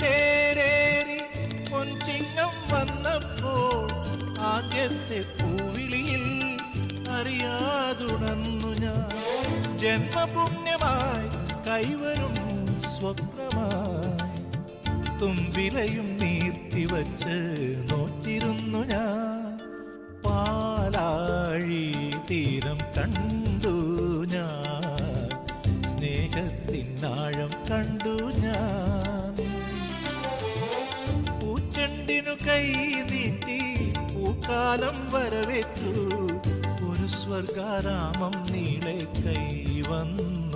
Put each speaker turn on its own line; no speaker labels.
തേരേറി പൊൻചിങ്ങം വന്നപ്പോൾ ആദ്യത്തെ പൂവിളിയിൽ അറിയാതുണർന്നു ഞാൻ. ജന്മപുണ്യമായി കൈവരും സ്വപ്നമായി തുമ്പിലയും നീർത്തിവച്ച് നോറ്റിരുന്നു ഞാൻ. പാലാഴി തീരം കണ്ടു ഞാൻ, സ്നേഹത്തിനാഴം കണ്ടു ഞാൻ. പൂച്ചെണ്ടിനു കൈ നീട്ടി പൂക്കാലം വരവേറ്റു, ഒരു സ്വർഗാരാമം നീളെ കൈ വന്നു.